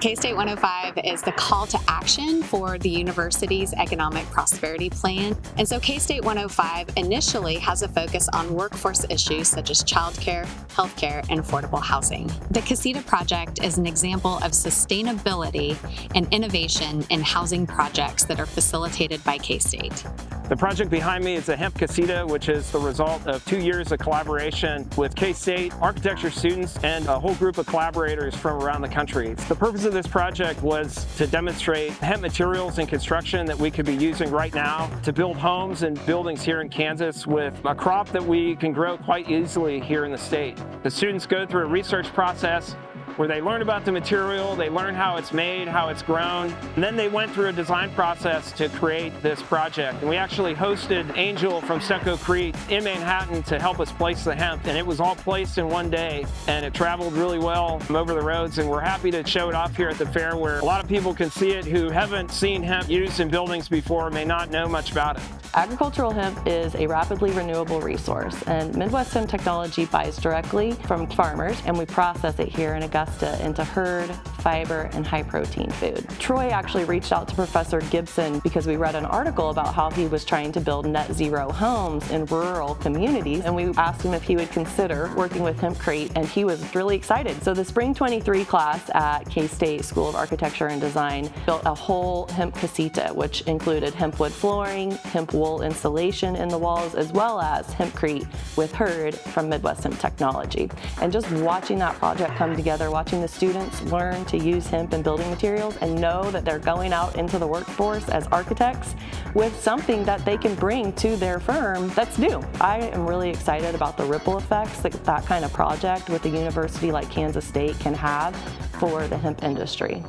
K-State 105 is the call to action for the university's economic prosperity plan. And so K-State 105 initially has a focus on workforce issues such as childcare, healthcare, and affordable housing. The Casita project is an example of sustainability and innovation in housing projects that are facilitated by K-State. The project behind me is the Hemp Casita, which is the result of 2 years of collaboration with K-State architecture students and a whole group of collaborators from around the country. The purpose of this project was to demonstrate hemp materials in construction that we could be using right now to build homes and buildings here in Kansas with a crop that we can grow quite easily here in the state. The students go through a research process where they learn about the material, they learn how it's made, how it's grown, and then they went through a design process to create this project. And we actually hosted Angel from Stucco Crete in Manhattan to help us place the hemp, and it was all placed in one day, and it traveled really well over the roads, and we're happy to show it off here at the fair where a lot of people can see it who haven't seen hemp used in buildings before, may not know much about it. Agricultural hemp is a rapidly renewable resource, and Midwest Hemp Technology buys directly from farmers, and we process it here in Augusta into herd, fiber, and high-protein food. Troy actually reached out to Professor Gibson because we read an article about how he was trying to build net zero homes in rural communities, and we asked him if he would consider working with Hempcrete, and he was really excited. So the Spring 23 class at K-State School of Architecture and Design built a whole hemp casita, which included hemp wood flooring, hemp wool insulation in the walls, as well as Hempcrete with herd from Midwest Hemp Technology. And just watching that project come together, watching the students learn to use hemp in building materials and know that they're going out into the workforce as architects with something that they can bring to their firm that's new. I am really excited about the ripple effects that that kind of project with a university like Kansas State can have for the hemp industry.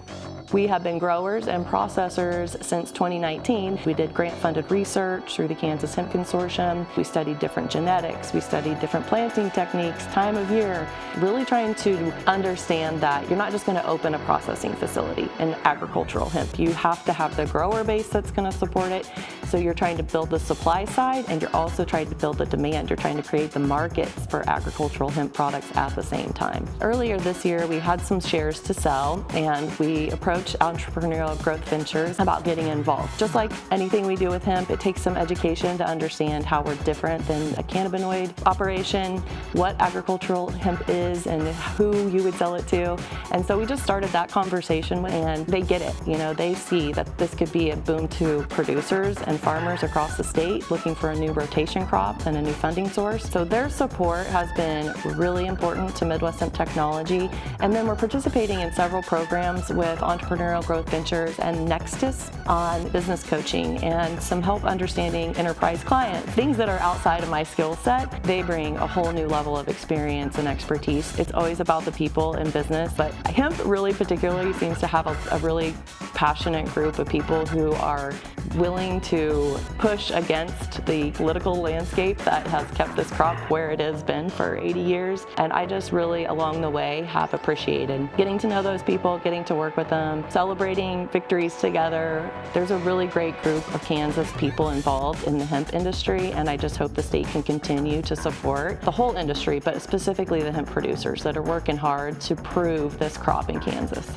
We have been growers and processors since 2019. We did grant-funded research through the Kansas Hemp Consortium. We studied different genetics. We studied different planting techniques, time of year, really trying to understand that you're not just going to open a processing facility in agricultural hemp. You have to have the grower base that's going to support it. So you're trying to build the supply side, and you're also trying to build the demand. You're trying to create the markets for agricultural hemp products at the same time. Earlier this year, we had some shares to sell, and we approached Entrepreneurial Growth Ventures about getting involved. Just like anything we do with hemp, it takes some education to understand how we're different than a cannabinoid operation, what agricultural hemp is, and who you would sell it to. And so we just started that conversation, and they get it. You know, they see that this could be a boom to producers and farmers across the state looking for a new rotation crop and a new funding source. So their support has been really important to Midwest Hemp Technology. And then we're participating in several programs with Entrepreneurial Growth Ventures and Nexus on business coaching and some help understanding enterprise clients. Things that are outside of my skill set, they bring a whole new level of experience and expertise. It's always about the people in business, but hemp really particularly seems to have a really passionate group of people who are willing to push against the political landscape that has kept this crop where it has been for 80 years. And I just really, along the way, have appreciated getting to know those people, getting to work with them, celebrating victories together. There's a really great group of Kansas people involved in the hemp industry, and I just hope the state can continue to support the whole industry, but specifically the hemp producers that are working hard to prove this crop in Kansas.